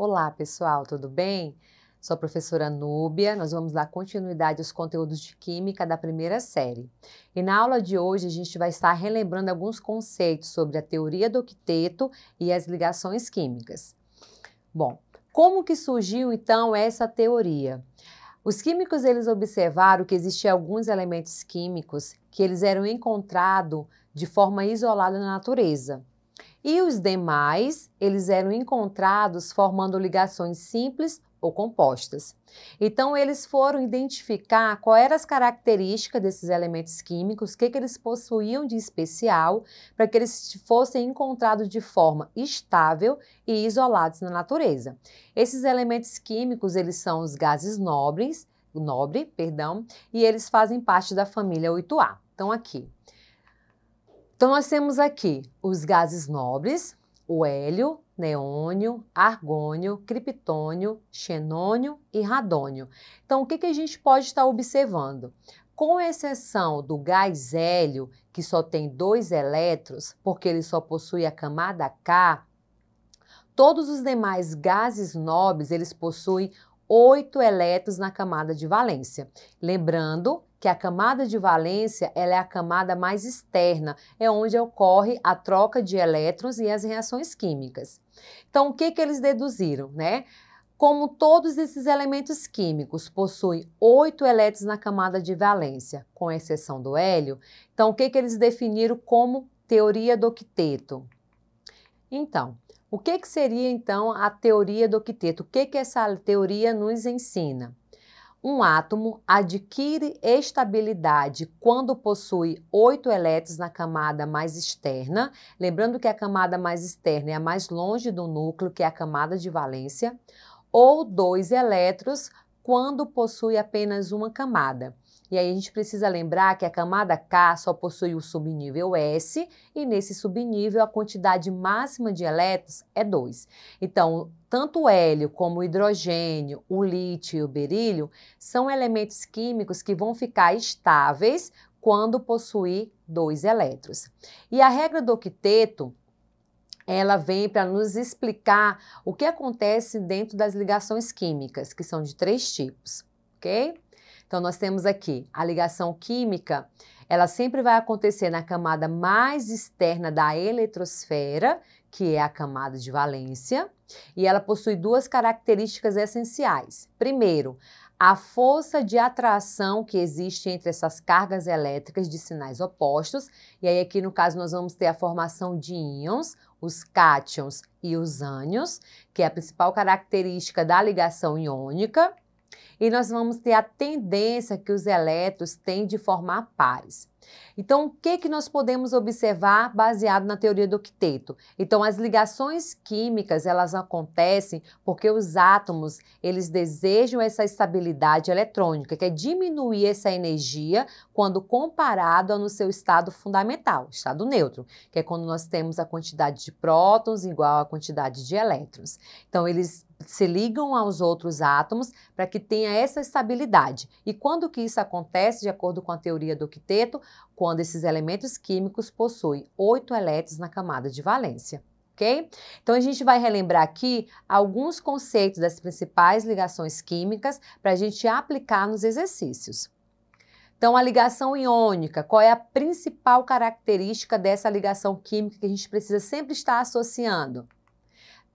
Olá, pessoal, tudo bem? Sou a professora Núbia, nós vamos dar continuidade aos conteúdos de Química da primeira série. E na aula de hoje a gente vai estar relembrando alguns conceitos sobre a teoria do octeto e as ligações químicas. Bom, como que surgiu então essa teoria? Os químicos eles observaram que existiam alguns elementos químicos que eles eram encontrados de forma isolada na natureza. E os demais, eles eram encontrados formando ligações simples ou compostas. Então, eles foram identificar quais eram as características desses elementos químicos, o que eles possuíam de especial, para que eles fossem encontrados de forma estável e isolados na natureza. Esses elementos químicos, eles são os gases nobres, e eles fazem parte da família 8A. Então, nós temos aqui os gases nobres, o hélio, neônio, argônio, criptônio, xenônio e radônio. Então, o que a gente pode estar observando? Com exceção do gás hélio, que só tem 2 elétrons, porque ele só possui a camada K, todos os demais gases nobres, eles possuem 8 elétrons na camada de valência. Lembrando que a camada de valência ela é a camada mais externa, é onde ocorre a troca de elétrons e as reações químicas. Então, o que eles deduziram, né? Como todos esses elementos químicos possuem 8 elétrons na camada de valência, com exceção do hélio, então o que eles definiram como teoria do octeto? Então, o que seria então a teoria do octeto? O que essa teoria nos ensina? Um átomo adquire estabilidade quando possui 8 elétrons na camada mais externa, lembrando que a camada mais externa é a mais longe do núcleo, que é a camada de valência, ou 2 elétrons quando possui apenas uma camada. E aí a gente precisa lembrar que a camada K só possui o subnível S e nesse subnível a quantidade máxima de elétrons é 2. Então, tanto o hélio como o hidrogênio, o lítio e o berílio são elementos químicos que vão ficar estáveis quando possuir 2 elétrons. E a regra do octeto, ela vem para nos explicar o que acontece dentro das ligações químicas, que são de 3 tipos, ok? Então, nós temos aqui a ligação química, ela sempre vai acontecer na camada mais externa da eletrosfera, que é a camada de valência, e ela possui 2 características essenciais. Primeiro, a força de atração que existe entre essas cargas elétricas de sinais opostos, e aí aqui no caso nós vamos ter a formação de íons, os cátions e os ânions, que é a principal característica da ligação iônica, e nós vamos ter a tendência que os elétrons têm de formar pares. Então, o que nós podemos observar baseado na teoria do octeto? Então, as ligações químicas, elas acontecem porque os átomos, eles desejam essa estabilidade eletrônica, que é diminuir essa energia quando comparado ao no seu estado fundamental, estado neutro, que é quando nós temos a quantidade de prótons igual à quantidade de elétrons. Então, eles se ligam aos outros átomos para que tenha essa estabilidade. E quando que isso acontece, de acordo com a teoria do octeto? Quando esses elementos químicos possuem 8 elétrons na camada de valência, ok? Então, a gente vai relembrar aqui alguns conceitos das principais ligações químicas para a gente aplicar nos exercícios. Então, a ligação iônica, qual é a principal característica dessa ligação química que a gente precisa sempre estar associando?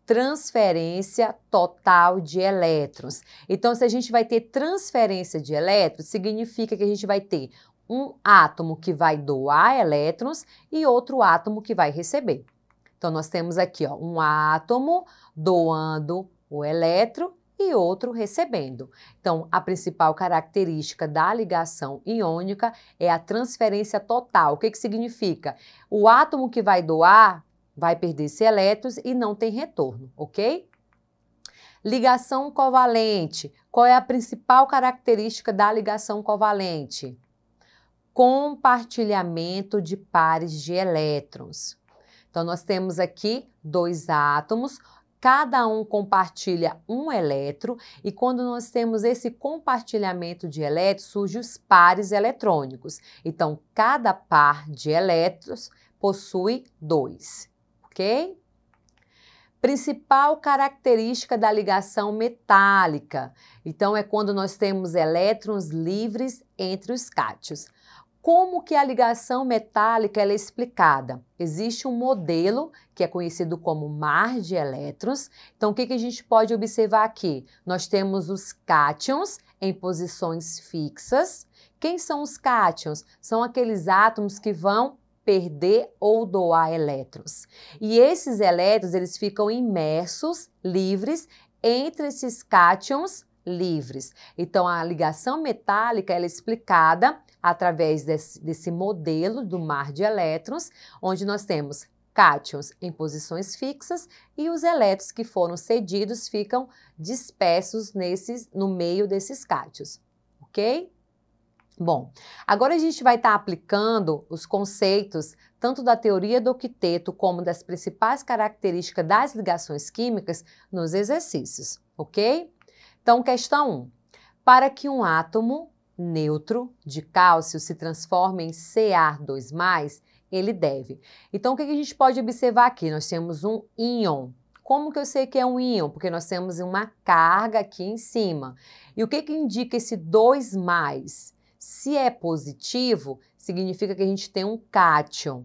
Transferência total de elétrons. Então, se a gente vai ter transferência de elétrons, significa que a gente vai ter um átomo que vai doar elétrons e outro átomo que vai receber. Então, nós temos aqui um átomo doando o elétron e outro recebendo. Então, a principal característica da ligação iônica é a transferência total. O que significa? O átomo que vai doar vai perder esses elétrons e não tem retorno, ok? Ligação covalente. Qual é a principal característica da ligação covalente? Compartilhamento de pares de elétrons. Então, nós temos aqui 2 átomos, cada um compartilha um elétron, e quando nós temos esse compartilhamento de elétrons, surgem os pares eletrônicos. Então, cada par de elétrons possui 2. Ok? Principal característica da ligação metálica. Então, é quando nós temos elétrons livres entre os cátions. Como que a ligação metálica ela é explicada? Existe um modelo que é conhecido como mar de elétrons. Então, o que a gente pode observar aqui? Nós temos os cátions em posições fixas. Quem são os cátions? São aqueles átomos que vão perder ou doar elétrons. E esses elétrons, eles ficam imersos, livres, entre esses cátions livres. Então, a ligação metálica ela é explicada através desse modelo do mar de elétrons, onde nós temos cátions em posições fixas e os elétrons que foram cedidos ficam dispersos no meio desses cátions, ok? Bom, agora a gente vai estar aplicando os conceitos tanto da teoria do octeto como das principais características das ligações químicas nos exercícios, ok? Então, questão 1. Para que um átomo neutro de cálcio se transforme em Ca2+, ele deve. Então, o que a gente pode observar aqui? Nós temos um íon. Como que eu sei que é um íon? Porque nós temos uma carga aqui em cima. E o que indica esse 2+? Se é positivo, significa que a gente tem um cátion.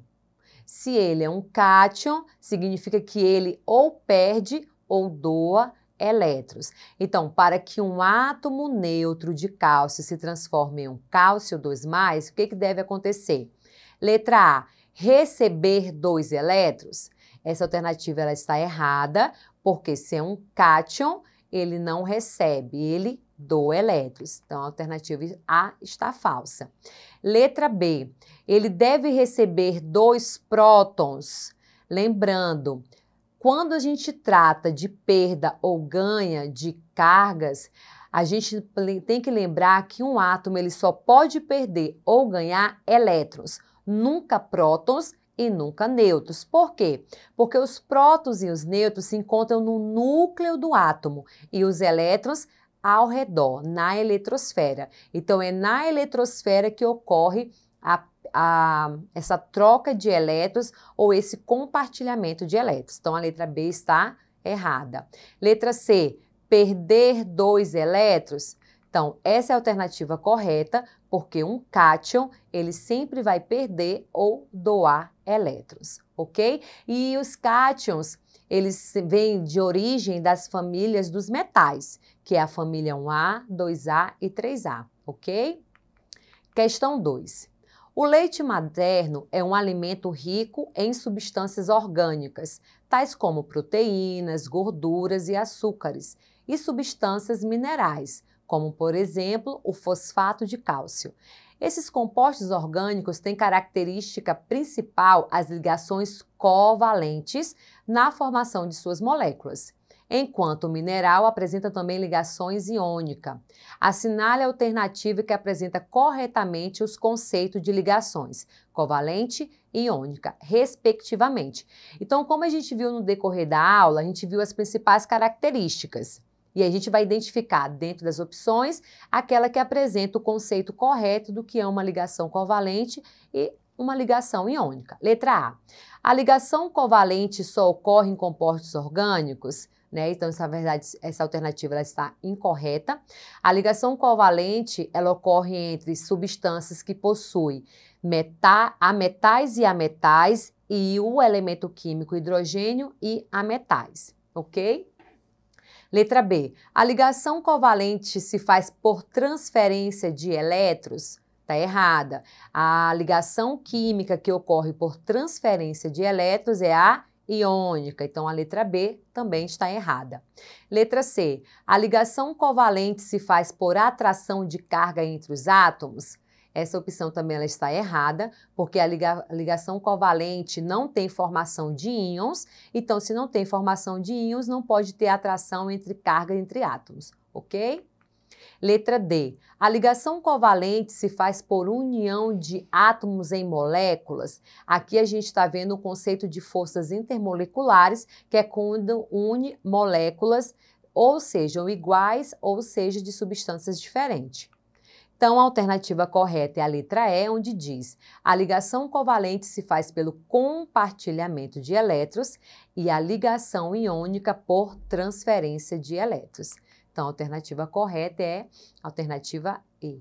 Se ele é um cátion, significa que ele ou perde ou doa elétrons. Então, para que um átomo neutro de cálcio se transforme em um cálcio 2+, o que deve acontecer? Letra A, receber 2 elétrons. Essa alternativa ela está errada, porque se é um cátion, ele não recebe, ele doa elétrons. Então, a alternativa A está falsa. Letra B, ele deve receber 2 prótons. Lembrando, quando a gente trata de perda ou ganha de cargas, a gente tem que lembrar que um átomo ele só pode perder ou ganhar elétrons, nunca prótons e nunca nêutrons. Por quê? Porque os prótons e os nêutrons se encontram no núcleo do átomo e os elétrons ao redor, na eletrosfera. Então, é na eletrosfera que ocorre essa troca de elétrons ou esse compartilhamento de elétrons. Então, a letra B está errada. Letra C, perder 2 elétrons. Então, essa é a alternativa correta, porque um cátion, ele sempre vai perder ou doar elétrons, ok? E os cátions, eles vêm de origem das famílias dos metais, que é a família 1A, 2A e 3A, ok? Questão 2. O leite materno é um alimento rico em substâncias orgânicas, tais como proteínas, gorduras e açúcares, e substâncias minerais, como, por exemplo, o fosfato de cálcio. Esses compostos orgânicos têm característica principal as ligações covalentes na formação de suas moléculas, enquanto o mineral apresenta também ligações iônicas. Assinale a alternativa que apresenta corretamente os conceitos de ligações covalente e iônica, respectivamente. Então, como a gente viu no decorrer da aula, a gente viu as principais características. E a gente vai identificar dentro das opções aquela que apresenta o conceito correto do que é uma ligação covalente e uma ligação iônica. Letra A. A ligação covalente só ocorre em compostos orgânicos, né? Então, na verdade, essa alternativa ela está incorreta. A ligação covalente ela ocorre entre substâncias que possuem ametais e ametais e o elemento químico hidrogênio e ametais, ok? Letra B. A ligação covalente se faz por transferência de elétrons? Está errada. A ligação química que ocorre por transferência de elétrons é a iônica. Então, a letra B também está errada. Letra C. A ligação covalente se faz por atração de carga entre os átomos? Essa opção também ela está errada, porque a ligação covalente não tem formação de íons, então se não tem formação de íons, não pode ter atração entre carga entre átomos, ok? Letra D. A ligação covalente se faz por união de átomos em moléculas. Aqui a gente está vendo o conceito de forças intermoleculares, que é quando une moléculas, ou sejam iguais, ou seja, de substâncias diferentes. Então, a alternativa correta é a letra E, onde diz: a ligação covalente se faz pelo compartilhamento de elétrons e a ligação iônica por transferência de elétrons. Então, a alternativa correta é a alternativa E.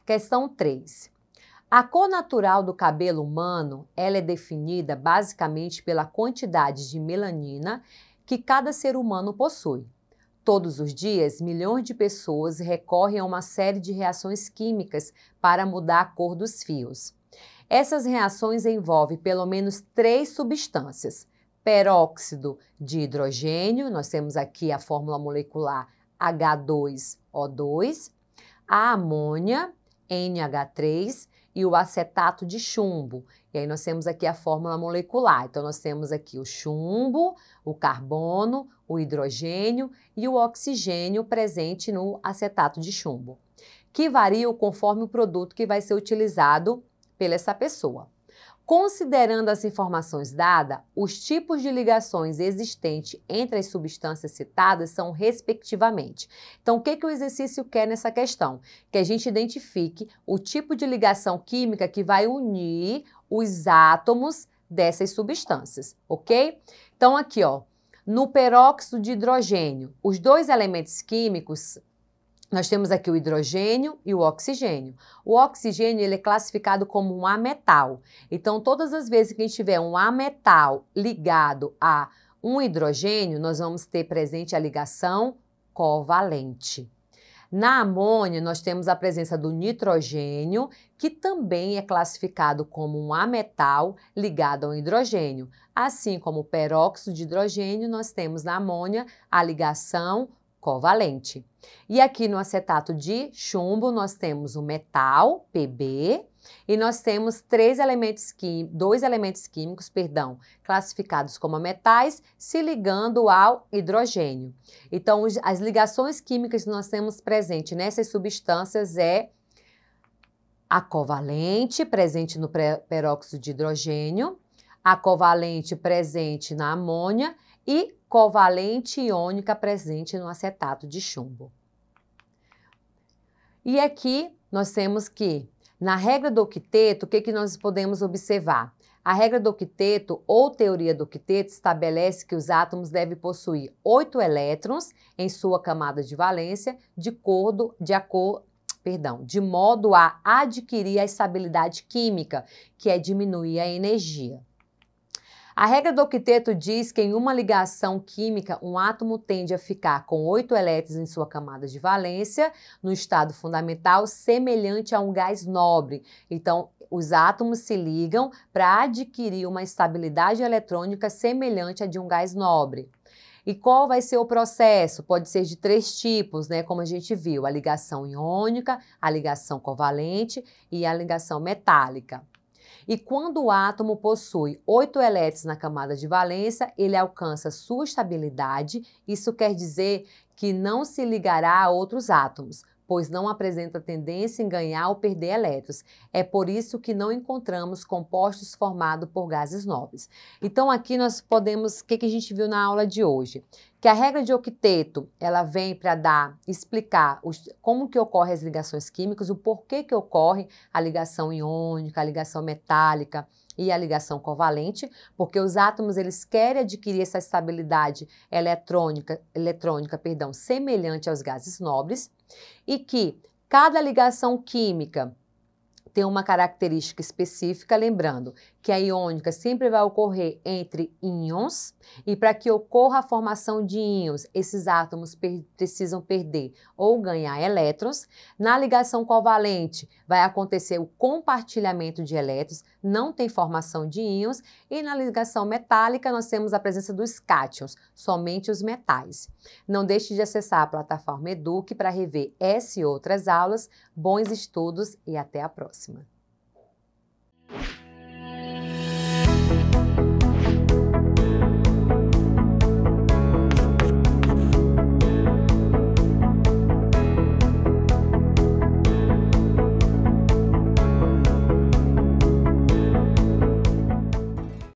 Questão 3. A cor natural do cabelo humano, ela é definida basicamente pela quantidade de melanina que cada ser humano possui. Todos os dias, milhões de pessoas recorrem a uma série de reações químicas para mudar a cor dos fios. Essas reações envolvem pelo menos 3 substâncias: peróxido de hidrogênio, nós temos aqui a fórmula molecular H2O2, a amônia, NH3, e o acetato de chumbo. E aí nós temos aqui a fórmula molecular. Então, nós temos aqui o chumbo, o carbono, o hidrogênio e o oxigênio presente no acetato de chumbo, que variam conforme o produto que vai ser utilizado pela essa pessoa. Considerando as informações dadas, os tipos de ligações existentes entre as substâncias citadas são respectivamente. Então, o que o exercício quer nessa questão? Que a gente identifique o tipo de ligação química que vai unir os átomos dessas substâncias, ok? Então, aqui, ó, no peróxido de hidrogênio, os 2 elementos químicos, nós temos aqui o hidrogênio e o oxigênio. O oxigênio ele é classificado como um ametal. Então, todas as vezes que a gente tiver um ametal ligado a um hidrogênio, nós vamos ter presente a ligação covalente. Na amônia, nós temos a presença do nitrogênio, que também é classificado como um ametal ligado ao hidrogênio. Assim como o peróxido de hidrogênio, nós temos na amônia a ligação covalente. E aqui no acetato de chumbo, nós temos o metal, Pb, e nós temos 2 elementos químicos, classificados como metais, se ligando ao hidrogênio. Então, as ligações químicas que nós temos presente nessas substâncias é a covalente, presente no peróxido de hidrogênio, a covalente presente na amônia e covalente iônica presente no acetato de chumbo. E aqui nós temos que, na regra do octeto, o que nós podemos observar? A regra do octeto, ou teoria do octeto, estabelece que os átomos devem possuir 8 elétrons em sua camada de valência, de modo a adquirir a estabilidade química, que é diminuir a energia. A regra do octeto diz que em uma ligação química, um átomo tende a ficar com 8 elétrons em sua camada de valência, no estado fundamental, semelhante a um gás nobre. Então, os átomos se ligam para adquirir uma estabilidade eletrônica semelhante à de um gás nobre. E qual vai ser o processo? Pode ser de 3 tipos, né? Como a gente viu, a ligação iônica, a ligação covalente e a ligação metálica. E quando o átomo possui 8 elétrons na camada de valência, ele alcança sua estabilidade. Isso quer dizer que não se ligará a outros átomos, pois não apresenta tendência em ganhar ou perder elétrons. É por isso que não encontramos compostos formados por gases nobres. Então, aqui nós podemos, o que a gente viu na aula de hoje? Que a regra de octeto, ela vem para explicar como que ocorrem as ligações químicas, o porquê que ocorre a ligação iônica, a ligação metálica e a ligação covalente, porque os átomos eles querem adquirir essa estabilidade eletrônica, semelhante aos gases nobres, e que cada ligação química tem uma característica específica, lembrando que a iônica sempre vai ocorrer entre íons, e para que ocorra a formação de íons, esses átomos precisam perder ou ganhar elétrons. Na ligação covalente, vai acontecer o compartilhamento de elétrons, não tem formação de íons, e na ligação metálica, nós temos a presença dos cátions, somente os metais. Não deixe de acessar a plataforma Eduque para rever essa e outras aulas. Bons estudos e até a próxima!